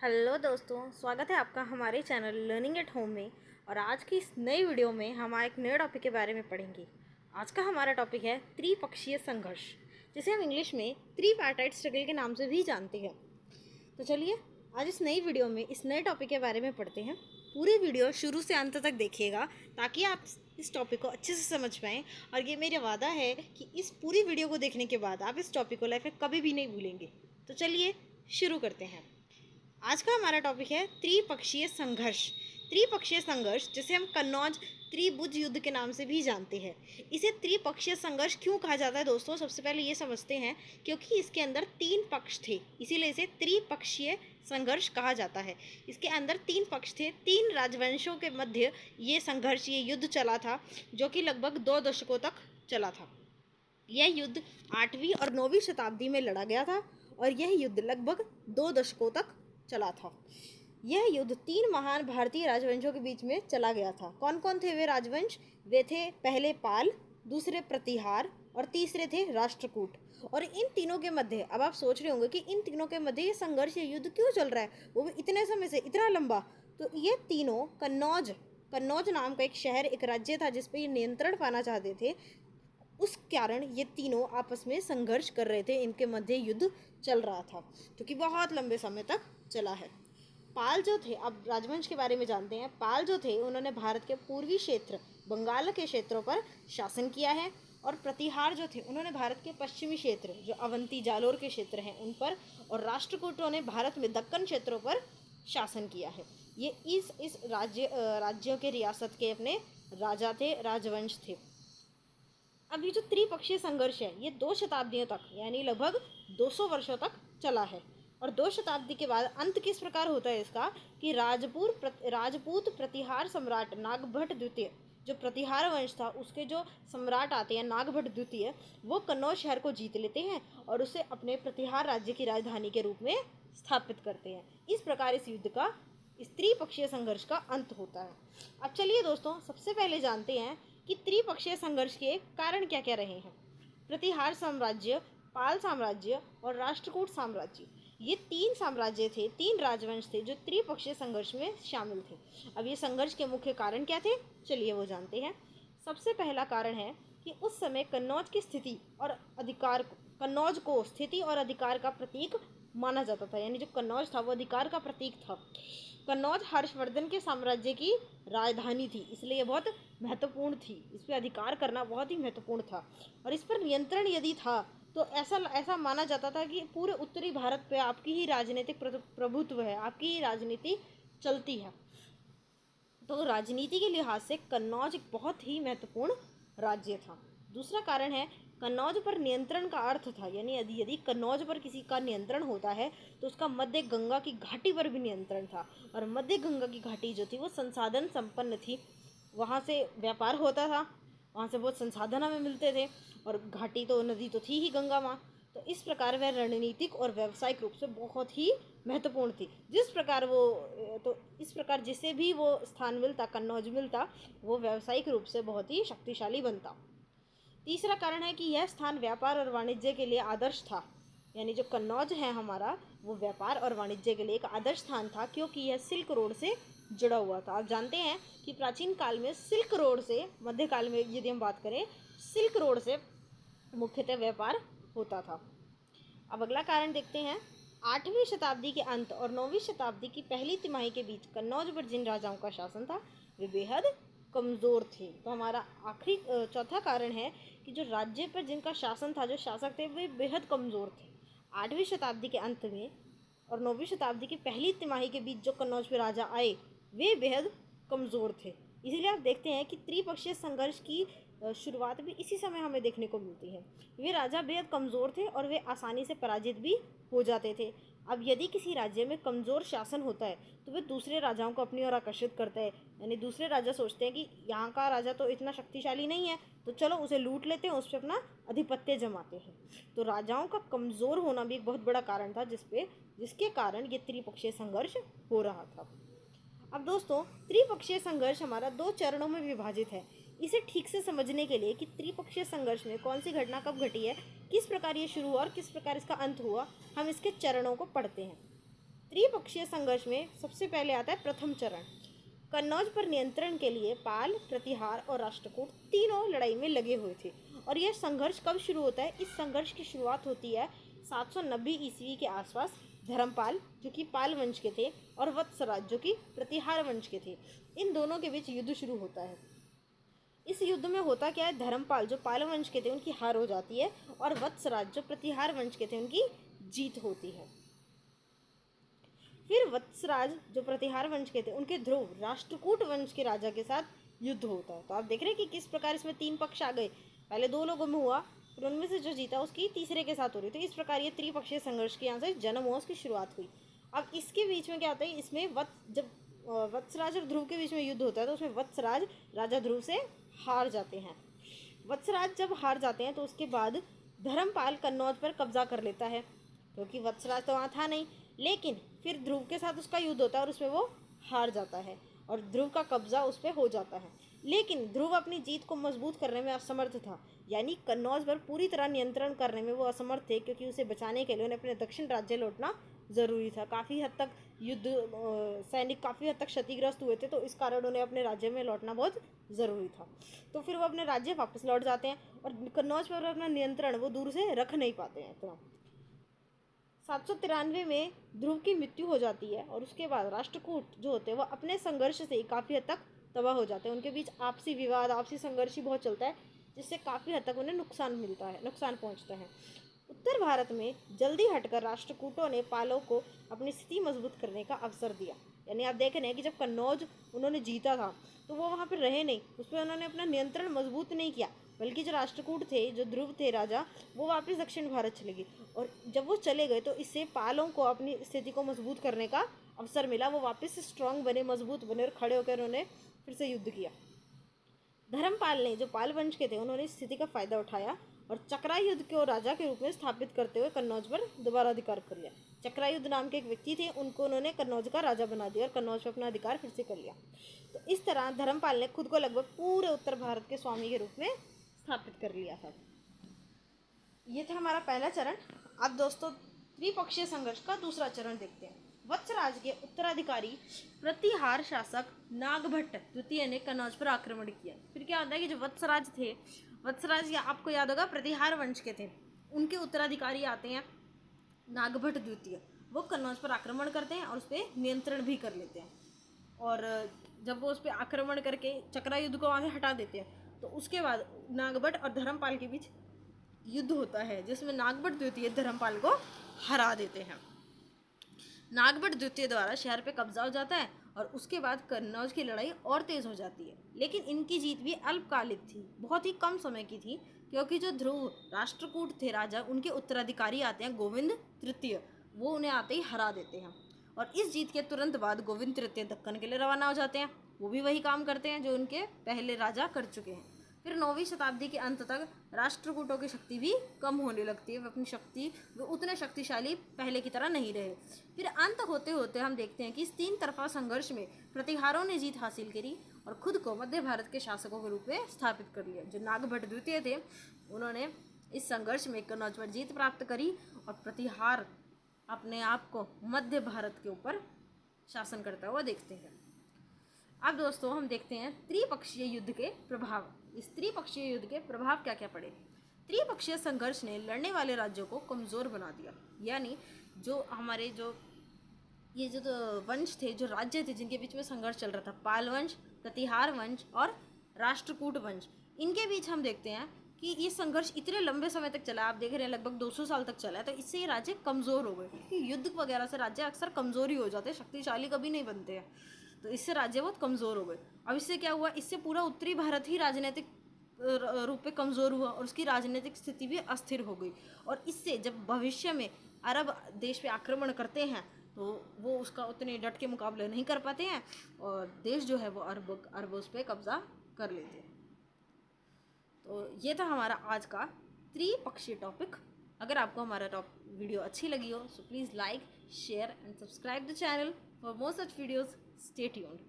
Hello दोस्तों, स्वागत है आपका हमारे चैनल लर्निंग एट होम में। और आज की इस नई वीडियो में हम एक नए टॉपिक के बारे में पढ़ेंगे। आज का हमारा टॉपिक है त्रिपक्षीय संघर्ष, जिसे हम इंग्लिश में ट्रीपार्टाइट स्ट्रगल के नाम से भी जानते हैं। तो चलिए आज इस नई वीडियो में इस नए टॉपिक के बारे में पढ़ते हैं। पूरी वीडियो शुरू से अंत तक देखिएगा ताकि आप इस टॉपिक को अच्छे से समझ पाएँ। और ये मेरा वादा है कि इस पूरी वीडियो को देखने के बाद आप इस टॉपिक को लाइफ में कभी भी नहीं भूलेंगे। तो चलिए शुरू करते हैं। आज का हमारा टॉपिक है त्रिपक्षीय संघर्ष। त्रिपक्षीय संघर्ष जिसे हम कन्नौज त्रिभुज युद्ध के नाम से भी जानते हैं। इसे त्रिपक्षीय संघर्ष क्यों कहा जाता है दोस्तों, सबसे पहले ये समझते हैं। क्योंकि इसके अंदर 3 पक्ष थे, इसीलिए इसे त्रिपक्षीय संघर्ष कहा जाता है। इसके अंदर 3 पक्ष थे, 3 राजवंशों के मध्य ये संघर्ष, ये युद्ध चला था, जो कि लगभग 2 दशकों तक चला था। यह युद्ध 8वीं और 9वीं शताब्दी में लड़ा गया था और यह युद्ध लगभग 2 दशकों तक चला था। यह युद्ध 3 महान भारतीय राजवंशों के बीच में चला गया था। कौन कौन थे वे राजवंश? वे थे पहले पाल, दूसरे प्रतिहार और तीसरे थे राष्ट्रकूट। और इन तीनों के मध्य, अब आप सोच रहे होंगे कि इन तीनों के मध्य ये संघर्ष, ये युद्ध क्यों चल रहा है, वो भी इतने समय से, इतना लंबा। तो ये तीनों कन्नौज नाम का एक शहर, एक राज्य था जिस पे ये नियंत्रण पाना चाहते थे। उस कारण ये तीनों आपस में संघर्ष कर रहे थे, इनके मध्य युद्ध चल रहा था, जो कि बहुत लंबे समय तक चला है। पाल जो थे, अब राजवंश के बारे में जानते हैं। पाल जो थे उन्होंने भारत के पूर्वी क्षेत्र, बंगाल के क्षेत्रों पर शासन किया है। और प्रतिहार जो थे उन्होंने भारत के पश्चिमी क्षेत्र, जो अवंती जालोर के क्षेत्र हैं, उन पर। और राष्ट्रकूटों ने भारत में दक्कन क्षेत्रों पर शासन किया है। ये इस राज्यों के रियासत के अपने राजा थे, राजवंश थे। अब ये जो त्रिपक्षीय संघर्ष है ये 2 शताब्दियों तक, यानी लगभग 200 वर्षों तक चला है। और 2 शताब्दी के बाद अंत किस प्रकार होता है इसका, कि राजपूत प्रतिहार सम्राट नागभट्ट द्वितीय, जो प्रतिहार वंश था उसके जो सम्राट आते हैं नागभट्ट द्वितीय, वो कन्नौज शहर को जीत लेते हैं और उसे अपने प्रतिहार राज्य की राजधानी के रूप में स्थापित करते हैं। इस प्रकार इस युद्ध का, इस त्रिपक्षीय संघर्ष का अंत होता है। अब चलिए दोस्तों, सबसे पहले जानते हैं कि त्रिपक्षीय संघर्ष के कारण क्या क्या रहे हैं। प्रतिहार साम्राज्य, पाल साम्राज्य और राष्ट्रकूट साम्राज्य, ये 3 साम्राज्य थे, 3 राजवंश थे जो त्रिपक्षीय संघर्ष में शामिल थे। अब ये संघर्ष के मुख्य कारण क्या थे, चलिए वो जानते हैं। सबसे पहला कारण है कि उस समय कन्नौज की स्थिति और अधिकार, कन्नौज को स्थिति और अधिकार का प्रतीक माना जाता था। यानी जो कन्नौज था वो अधिकार का प्रतीक था। कन्नौज हर्षवर्धन के साम्राज्य की राजधानी थी, इसलिए ये बहुत महत्वपूर्ण थी। इस पर अधिकार करना बहुत ही महत्वपूर्ण था। और इस पर नियंत्रण यदि था तो ऐसा माना जाता था कि पूरे उत्तरी भारत पे आपकी ही राजनीतिक प्रभुत्व है, आपकी ही राजनीति चलती है। तो राजनीति के लिहाज से कन्नौज एक बहुत ही महत्वपूर्ण राज्य था। दूसरा कारण है, कन्नौज पर नियंत्रण का अर्थ था, यानी यदि कन्नौज पर किसी का नियंत्रण होता है तो उसका मध्य गंगा की घाटी पर भी नियंत्रण था। और मध्य गंगा की घाटी जो थी वो संसाधन संपन्न थी, वहाँ से व्यापार होता था, वहाँ से बहुत संसाधन हमें मिलते थे। और घाटी तो, नदी तो थी ही गंगा माँ। तो इस प्रकार वह रणनीतिक और व्यावसायिक रूप से बहुत ही महत्वपूर्ण थी। जिस प्रकार जिसे भी वो स्थान मिलता, कन्नौज मिलता, वो व्यावसायिक रूप से बहुत ही शक्तिशाली बनता। तीसरा कारण है कि यह स्थान व्यापार और वाणिज्य के लिए आदर्श था। यानी जो कन्नौज है हमारा, वो व्यापार और वाणिज्य के लिए एक आदर्श स्थान था, क्योंकि यह सिल्क रोड से जुड़ा हुआ था। आप जानते हैं कि प्राचीन काल में सिल्क रोड से, मध्यकाल में यदि हम बात करें, सिल्क रोड से मुख्यतः व्यापार होता था। अब अगला कारण देखते हैं। 8वीं शताब्दी के अंत और 9वीं शताब्दी की पहली तिमाही के बीच कन्नौज पर जिन राजाओं का शासन था वे बेहद कमज़ोर थे। तो हमारा आखिरी चौथा कारण है कि जो राज्य पर जिनका शासन था, जो शासक थे, वे बेहद कमज़ोर थे। 8वीं शताब्दी के अंत में और 9वीं शताब्दी की पहली तिमाही के बीच जो कन्नौज पर राजा आए वे बेहद कमज़ोर थे। इसीलिए आप देखते हैं कि त्रिपक्षीय संघर्ष की शुरुआत भी इसी समय हमें देखने को मिलती है। वे राजा बेहद कमज़ोर थे और वे आसानी से पराजित भी हो जाते थे। अब यदि किसी राज्य में कमज़ोर शासन होता है तो वे दूसरे राजाओं को अपनी ओर आकर्षित करता है। यानी दूसरे राजा सोचते हैं कि यहाँ का राजा तो इतना शक्तिशाली नहीं है, तो चलो उसे लूट लेते हैं, उस पर अपना आधिपत्य जमाते हैं। तो राजाओं का कमज़ोर होना भी एक बहुत बड़ा कारण था जिसके कारण ये त्रिपक्षीय संघर्ष हो रहा था। अब दोस्तों, त्रिपक्षीय संघर्ष हमारा 2 चरणों में विभाजित है। इसे ठीक से समझने के लिए कि त्रिपक्षीय संघर्ष में कौन सी घटना कब घटी है, किस प्रकार ये शुरू हुआ और किस प्रकार इसका अंत हुआ, हम इसके चरणों को पढ़ते हैं। त्रिपक्षीय संघर्ष में सबसे पहले आता है प्रथम चरण। कन्नौज पर नियंत्रण के लिए पाल, प्रतिहार और राष्ट्रकूट तीनों लड़ाई में लगे हुए थे। और यह संघर्ष कब शुरू होता है? इस संघर्ष की शुरुआत होती है 790 ईस्वी के आसपास। धर्मपाल जो कि पाल वंश के थे और वत्सराज जो कि प्रतिहार वंश के थे, इन दोनों के बीच युद्ध शुरू होता है। इस युद्ध में होता क्या है, धर्मपाल जो पाल वंश के थे उनकी हार हो जाती है और वत्सराज जो प्रतिहार वंश के थे उनकी जीत होती है। फिर वत्सराज जो प्रतिहार वंश के थे उनके ध्रुव राष्ट्रकूट वंश के राजा के साथ युद्ध होता है। तो आप देख रहे हैं कि किस प्रकार इसमें तीन पक्ष आ गए। पहले दो लोगों में हुआ, फिर उनमें से जो जीता उसकी तीसरे के साथ हो रही। तो इस प्रकार ये त्रिपक्षीय संघर्ष के यहाँ से जन्म हुआ, उसकी शुरुआत हुई। अब इसके बीच में क्या होता है, इसमें जब वत्सराज और ध्रुव के बीच में युद्ध होता है तो उसमें वत्सराज राजा ध्रुव से हार जाते हैं। वत्सराज जब हार जाते हैं तो उसके बाद धर्मपाल कन्नौज पर कब्जा कर लेता है, क्योंकि वत्सराज तो वहाँ था नहीं। लेकिन फिर ध्रुव के साथ उसका युद्ध होता है और उसमें वो हार जाता है और ध्रुव का कब्जा उस पर हो जाता है। लेकिन ध्रुव अपनी जीत को मजबूत करने में असमर्थ था, यानी कन्नौज पर पूरी तरह नियंत्रण करने में वो असमर्थ थे, क्योंकि उसे बचाने के लिए उन्हें अपने दक्षिण राज्य लौटना ज़रूरी था। काफ़ी हद तक सैनिक काफ़ी हद तक क्षतिग्रस्त हुए थे, तो इस कारण उन्हें अपने राज्य में लौटना बहुत ज़रूरी था। तो फिर वो अपने राज्य वापस लौट जाते हैं और कन्नौज पर अपना नियंत्रण वो दूर से रख नहीं पाते हैं इतना। 793 में ध्रुव की मृत्यु हो जाती है और उसके बाद राष्ट्रकूट जो होते हैं वो अपने संघर्ष से काफ़ी हद तक तबाह हो जाते हैं। उनके बीच आपसी विवाद, आपसी संघर्ष ही बहुत चलता है, जिससे काफ़ी हद तक उन्हें नुकसान पहुंचता है। उत्तर भारत में जल्दी हटकर राष्ट्रकूटों ने पालों को अपनी स्थिति मजबूत करने का अवसर दिया। यानी आप देख रहे हैं कि जब कन्नौज उन्होंने जीता था तो वो वहाँ पर रहे नहीं, उस पर उन्होंने अपना नियंत्रण मजबूत नहीं किया, बल्कि जो राष्ट्रकूट थे, जो ध्रुव थे राजा, वो वापस दक्षिण भारत चले गए। और जब वो चले गए तो इससे पालों को अपनी स्थिति को मजबूत करने का अवसर मिला। वो वापस स्ट्रांग बने, मजबूत बने और खड़े होकर उन्होंने फिर से युद्ध किया। धर्मपाल ने, जो पाल वंश के थे, उन्होंने इस स्थिति का फायदा उठाया और चक्रायुद्ध को राजा के रूप में स्थापित करते हुए कन्नौज पर दोबारा अधिकार कर लिया। चक्रायुद्ध नाम के एक व्यक्ति थे, उनको उन्होंने कन्नौज का राजा बना दिया और कन्नौज पर अपना अधिकार फिर से कर लिया। तो इस तरह धर्मपाल ने खुद को लगभग पूरे उत्तर भारत के स्वामी के रूप में स्थापित कर लिया था। ये था हमारा पहला चरण। अब दोस्तों त्रिपक्षीय संघर्ष का दूसरा चरण देखते हैं। वत्सराज के उत्तराधिकारी प्रतिहार शासक नागभट्ट द्वितीय ने कन्नौज पर आक्रमण किया। फिर क्या होता है कि जो वत्सराज थे, वत्सराज आपको याद होगा प्रतिहार वंश के थे, उनके उत्तराधिकारी आते हैं नागभट्ट द्वितीय। वो कन्नौज पर आक्रमण करते हैं और उस पर नियंत्रण भी कर लेते हैं। और जब वो उस पर आक्रमण करके चक्रायुद्ध को वहाँ से हटा देते हैं तो उसके बाद नागभट्ट और धर्मपाल के बीच युद्ध होता है, जिसमें नागभट्ट द्वितीय धर्मपाल को हरा देते हैं। नागभट्ट द्वितीय द्वारा शहर पे कब्जा हो जाता है और उसके बाद कन्नौज की लड़ाई और तेज हो जाती है। लेकिन इनकी जीत भी अल्पकालिक थी, बहुत ही कम समय की थी, क्योंकि जो ध्रुव राष्ट्रकूट थे राजा, उनके उत्तराधिकारी आते हैं गोविंद तृतीय, वो उन्हें आते ही हरा देते हैं। और इस जीत के तुरंत बाद गोविंद तृतीय दक्कन के लिए रवाना हो जाते हैं। वो भी वही काम करते हैं जो उनके पहले राजा कर चुके हैं। फिर 9वीं शताब्दी के अंत तक राष्ट्रकूटों की शक्ति भी कम होने लगती है। वो उतने शक्तिशाली पहले की तरह नहीं रहे। फिर अंत होते होते हम देखते हैं कि इस तीन तरफा संघर्ष में प्रतिहारों ने जीत हासिल करी और खुद को मध्य भारत के शासकों के रूप में स्थापित कर लिया। जो नागभट्ट द्वितीय थे, उन्होंने इस संघर्ष में कन्नौज पर जीत प्राप्त करी और प्रतिहार अपने आप को मध्य भारत के ऊपर शासन करता हुआ देखते हैं। अब दोस्तों हम देखते हैं त्रिपक्षीय युद्ध के प्रभाव। इस त्रिपक्षीय युद्ध के प्रभाव क्या क्या पड़े। त्रिपक्षीय संघर्ष ने लड़ने वाले राज्यों को कमज़ोर बना दिया। यानी जो हमारे जो वंश थे, जो राज्य थे जिनके बीच में संघर्ष चल रहा था, पाल वंश, प्रतिहार वंश और राष्ट्रकूट वंश, इनके बीच हम देखते हैं कि ये संघर्ष इतने लंबे समय तक चला। आप देख रहे हैं लगभग 200 साल तक चला है। तो इससे ये राज्य कमज़ोर हो गए, क्योंकि युद्ध वगैरह से राज्य अक्सर कमज़ोर ही हो जाते हैं, शक्तिशाली कभी नहीं बनते हैं। तो इससे राज्य बहुत कमज़ोर हो गए। अब इससे क्या हुआ, इससे पूरा उत्तरी भारत ही राजनीतिक रूप में कमज़ोर हुआ और उसकी राजनीतिक स्थिति भी अस्थिर हो गई। और इससे जब भविष्य में अरब देश पे आक्रमण करते हैं तो वो उसका उतने डट के मुकाबले नहीं कर पाते हैं और देश जो है वो अरब उस पर कब्जा कर लेते हैं। तो ये था हमारा आज का त्रिपक्षीय टॉपिक। अगर आपको हमारा वीडियो अच्छी लगी हो, so please like, share and subscribe the channel for more such videos. Stay tuned.